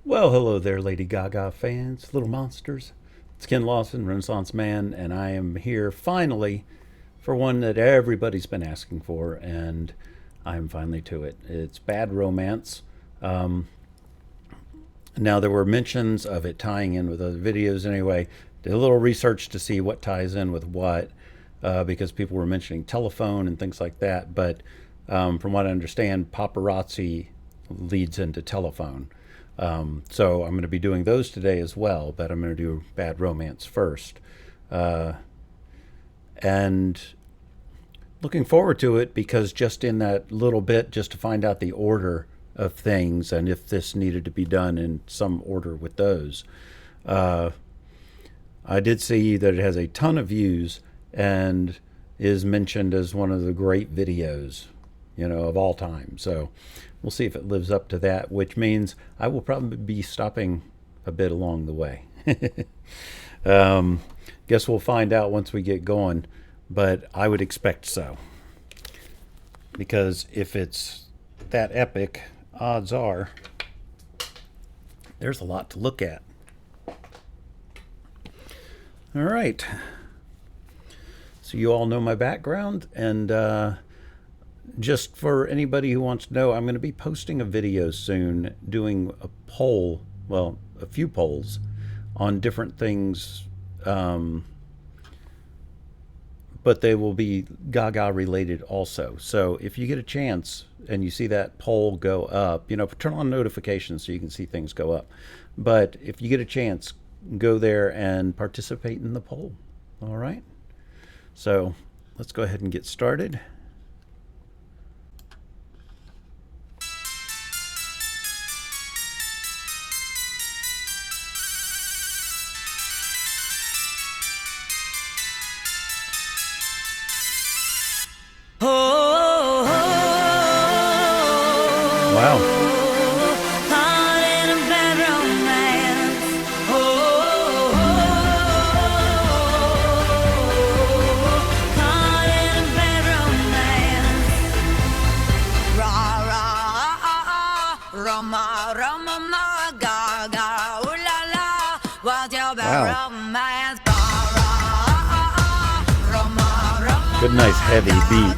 Well, hello there, Lady Gaga fans, little monsters. It's Ken Lawson, Renaissance Man, and I am here finally for one that everybody's been asking for, and I'm finally to it. It's Bad Romance. Um, Now, there were mentions of it tying in with other videos anyway. Did a little research to see what ties in with what, because people were mentioning telephone and things like that. But from what I understand, paparazzi leads into telephone. So I'm going to be doing those today as well, but I'm going to do Bad Romance first. And looking forward to it because just in that little bit, just to find out the order of things and if this needed to be done in some order with those. Uh, I did see that it has a ton of views and is mentioned as one of the great videos, of all time. So we'll see if it lives up to that, which means I will probably be stopping a bit along the way. um, Guess we'll find out once we get going, but I would expect so. Because if it's that epic, odds are there's a lot to look at. All right. So you all know my background, and just for anybody who wants to know, I'm going to be posting a video soon doing a poll, well, a few polls on different things, but they will be Gaga related also. So if you get a chance and you see that poll go up, turn on notifications so you can see things go up. But if you get a chance, go there and participate in the poll. All right. So let's go ahead and get started. Wow. Good, nice, heavy beat.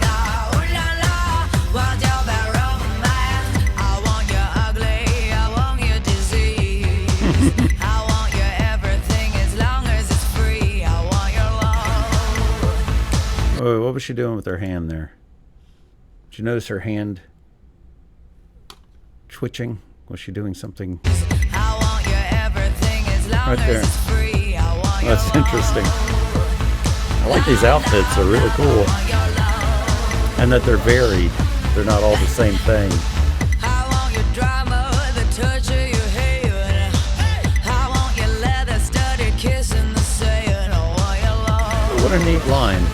Oh, what was she doing with her hand there? Did you notice her hand twitching? Was she doing something right there? That's interesting. I like these outfits. They're really cool. And that they're varied. They're not all the same thing. What a neat line.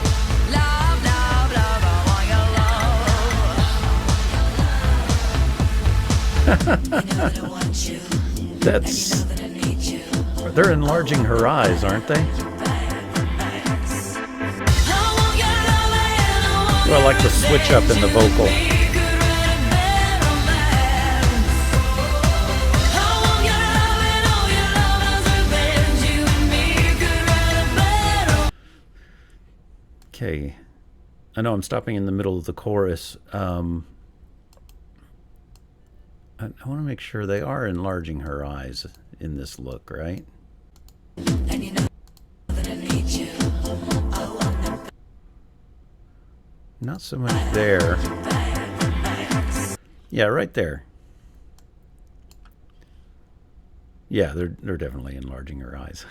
That's... They're enlarging her eyes, aren't they? Well, I like the switch up in the vocal. Okay. I know I'm stopping in the middle of the chorus. I want to make sure they are enlarging her eyes in this look, right? And you know that I need you. Not so much there. Yeah, right there. Yeah, they're definitely enlarging her eyes.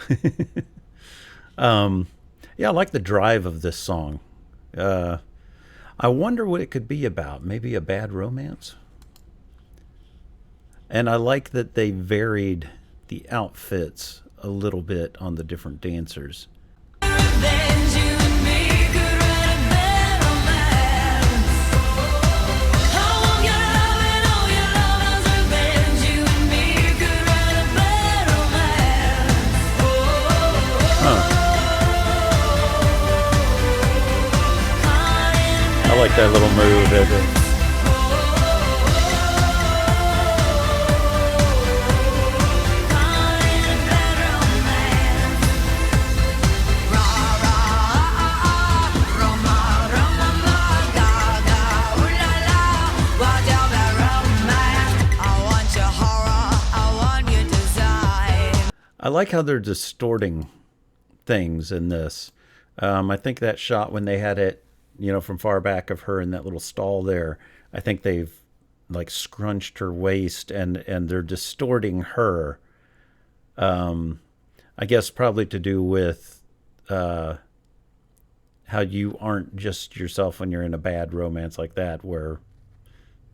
Yeah, I like the drive of this song. I wonder what it could be about. Maybe a bad romance? And I like that they varied the outfits a little bit on the different dancers. I like that little move. I like how they're distorting things in this. I think that shot when they had it, from far back of her in that little stall there, I think they've like scrunched her waist and they're distorting her. I guess probably to do with how you aren't just yourself when you're in a bad romance like that, where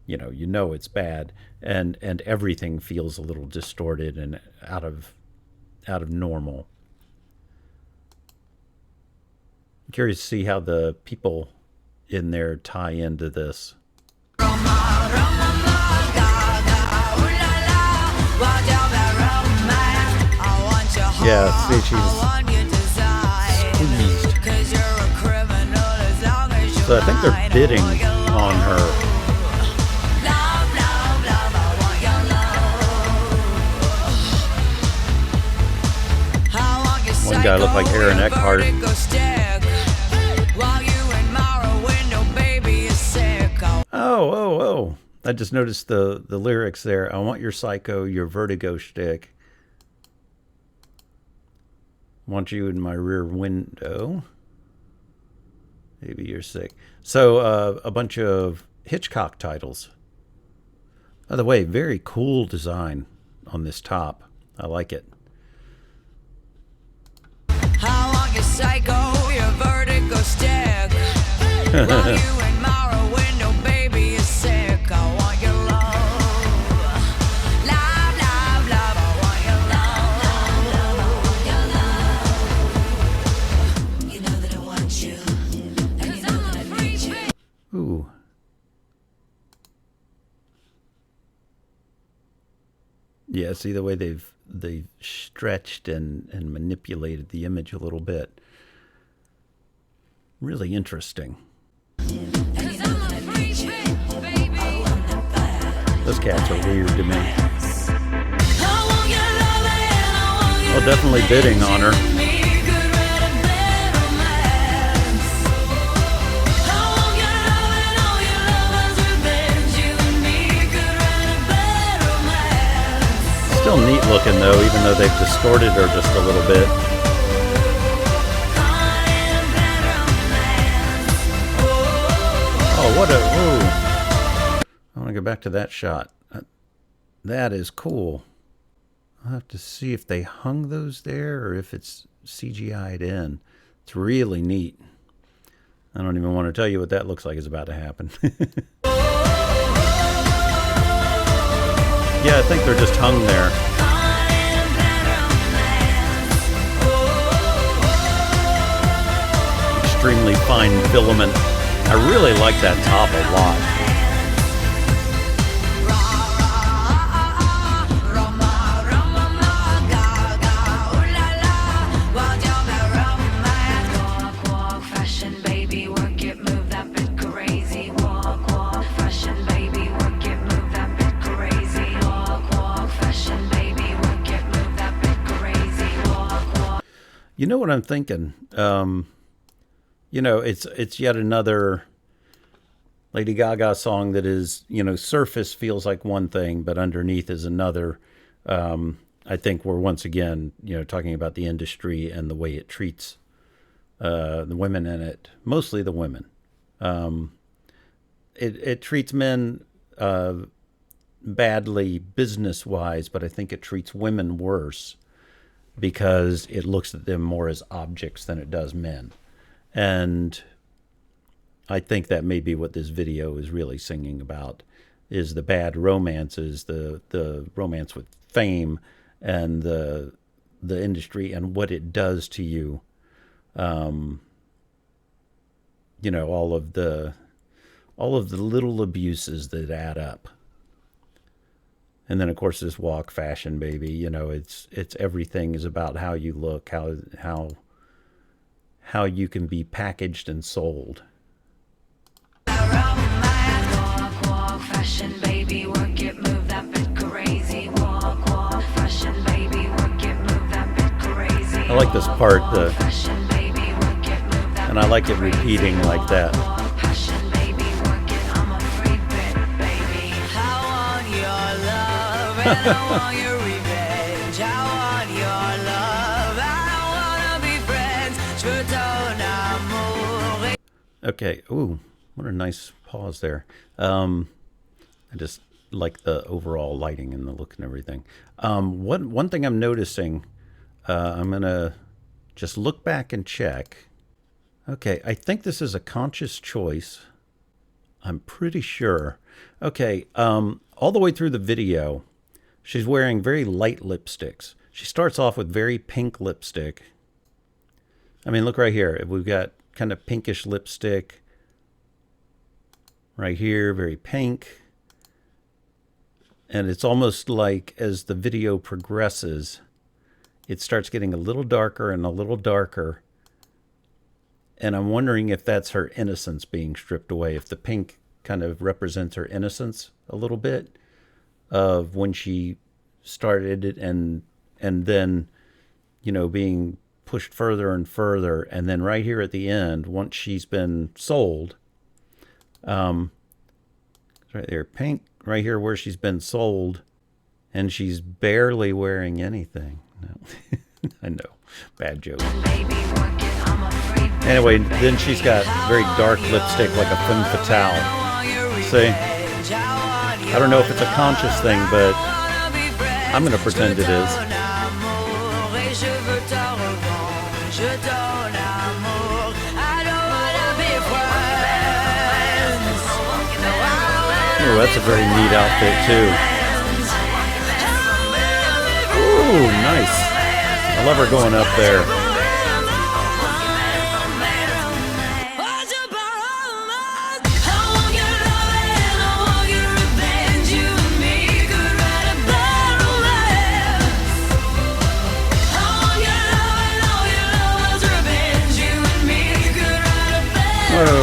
it's bad, and everything feels a little distorted and out of normal. I'm curious to see how the people in there tie into this. Yeah, see, she's squeezed. So I think they're bidding on her. One guy looked like Aaron Eckhart. Oh. I just noticed the lyrics there. I want your psycho, your vertigo shtick. Want you in my rear window. Maybe you're sick. So a bunch of Hitchcock titles. By the way, very cool design on this top. I like it. I want your psycho, your vertigo stick. While you in my window, baby, you're sick. I want your love. Love, love, love. I want your love. Love, love, love. You know that I want you. And you know that I need you. Ooh. Yeah, see the way they've stretched and manipulated the image a little bit. Really interesting. Those cats are weird to me. Oh, definitely bidding on her. Still neat looking though, even though they've distorted her just a little bit. Oh, what a... Whoa. I want to go back to that shot. That is cool. I'll have to see if they hung those there or if it's CGI'd in. It's really neat. I don't even want to tell you what that looks like is about to happen. Yeah, I think they're just hung there. Extremely fine filament. I really like that top a lot. You know what I'm thinking? It's yet another Lady Gaga song that is, surface feels like one thing, but underneath is another. I think we're once again, talking about the industry and the way it treats the women in it, mostly the women. It treats men badly business-wise, but I think it treats women worse because it looks at them more as objects than it does men. And I think that may be what this video is really singing about, is the bad romances, the romance with fame and the industry and what it does to you. All of the little abuses that add up. And then, of course, this walk fashion, baby. It's everything is about how you look, how you can be packaged and sold. Walk, fashion, baby, work it, move that bit crazy. Walk, fashion, baby, work it, move that bit crazy. I like this part, Fashion, baby, work it, move that and I like it repeating like that. Passion, baby, work it, I'm a freak bit, baby. I want your love and I want your revenge. I want your love. Okay. Ooh, what a nice pause there. I just like the overall lighting and the look and everything. One thing I'm noticing, I'm gonna just look back and check. Okay, I think this is a conscious choice. I'm pretty sure. Okay, all the way through the video, she's wearing very light lipsticks. She starts off with very pink lipstick. I mean, look right here. We've got kind of pinkish lipstick. Right here, very pink. And it's almost like as the video progresses, it starts getting a little darker and a little darker. And I'm wondering if that's her innocence being stripped away, if the pink kind of represents her innocence a little bit of when she started it, and then, you know, being pushed further and further. And then right here at the end, once she's been sold, right there, pink, right here where she's been sold, and she's barely wearing anything. No, I know, bad joke. Anyway, then she's got very dark lipstick like a femme fatale. See? I don't know if it's a conscious thing, but I'm going to pretend it is. Oh, that's a very neat outfit, too. Ooh, nice. I love her going up there.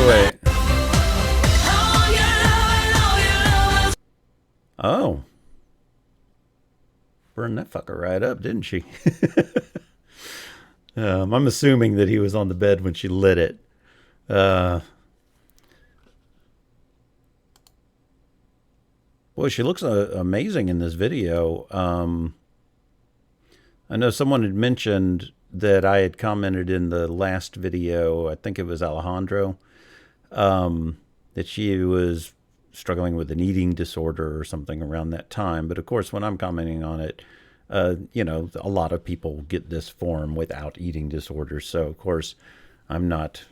Wait. Oh. Burned that fucker right up, didn't she? I'm assuming that he was on the bed when she lit it. Boy, she looks amazing in this video. I know someone had mentioned that I had commented in the last video, I think it was Alejandro, that she was struggling with an eating disorder or something around that time. But of course, when I'm commenting on it, you know, a lot of people get this form without eating disorders. So of course, I'm not,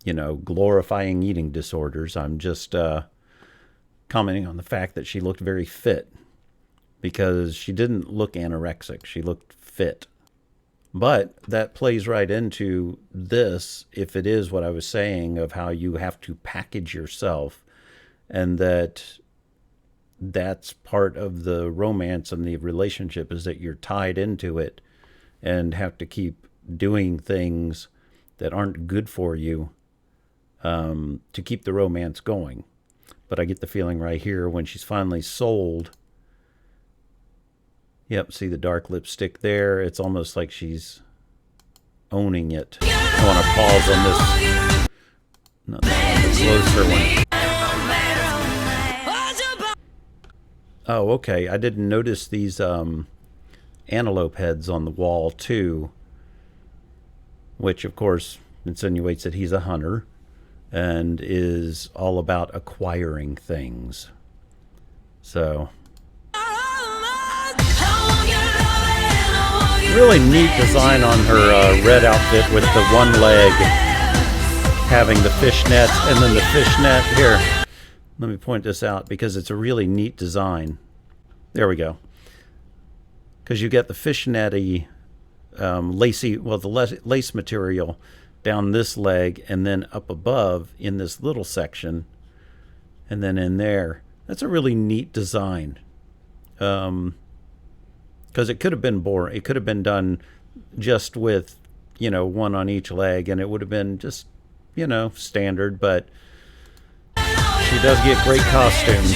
you know, glorifying eating disorders. I'm just commenting on the fact that she looked very fit, because she didn't look anorexic. She looked fit. But that plays right into this, if it is what I was saying, of how you have to package yourself, and that's part of the romance and the relationship, is that you're tied into it and have to keep doing things that aren't good for you to keep the romance going. But I get the feeling right here when she's finally sold. Yep, see the dark lipstick there? It's almost like she's owning it. I want to pause on this. No, the closer one. Oh, okay. I didn't notice these antelope heads on the wall, too. Which, of course, insinuates that he's a hunter and is all about acquiring things. So... really neat design on her red outfit, with the one leg having the fishnet, and then the fishnet here. Let me point this out because it's a really neat design. There we go. Because you get the fishnetty, lacy, well, the lace material down this leg, and then up above in this little section, and then in there. That's a really neat design. Because it could have been boring. It could have been done just with, you know, one on each leg, and it would have been just, you know, standard. But she does get great costumes.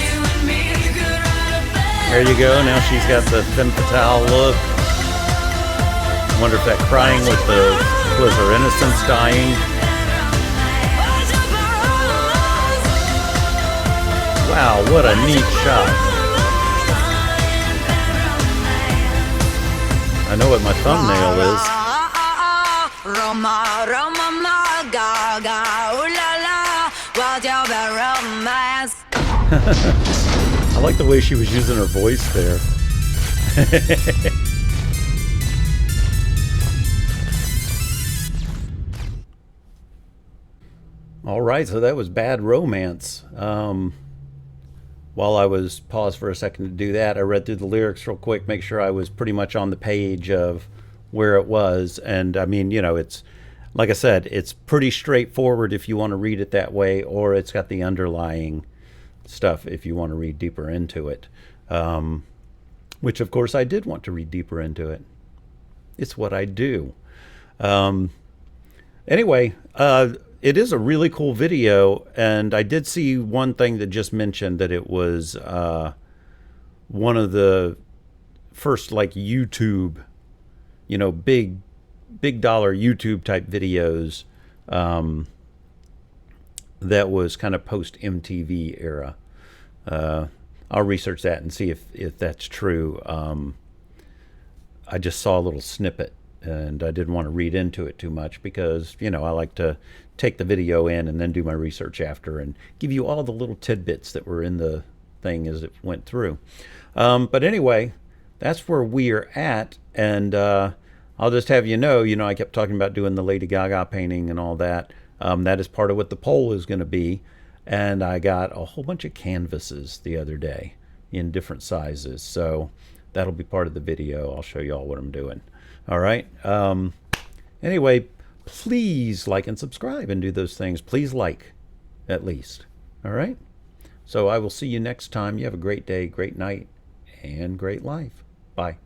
There you go. Now she's got the femme fatale look. I wonder if that crying was her innocence dying. Wow, what a neat shot. I know what my thumbnail is. Gaga, ooh la la. I like the way she was using her voice there. All right, so that was Bad Romance. While I was paused for a second to do that, I read through the lyrics real quick, make sure I was pretty much on the page of where it was. And I mean, it's like I said, it's pretty straightforward if you want to read it that way, or it's got the underlying stuff if you want to read deeper into it. Which, of course, I did want to read deeper into it. It's what I do. Anyway, it is a really cool video, and I did see one thing that just mentioned that it was one of the first like YouTube, big dollar YouTube type videos that was kind of post MTV era. I'll research that and see if that's true. I just saw a little snippet, and I didn't want to read into it too much because, I like to take the video in and then do my research after and give you all the little tidbits that were in the thing as it went through. But anyway, that's where we're at, and I'll just have you know, I kept talking about doing the Lady Gaga painting and all that. That is part of what the poll is going to be, and I got a whole bunch of canvases the other day in different sizes, so that'll be part of the video. I'll show you all what I'm doing. All right. Anyway, please like and subscribe and do those things. Please like, at least. All right. So I will see you next time. You have a great day, great night, and great life. Bye.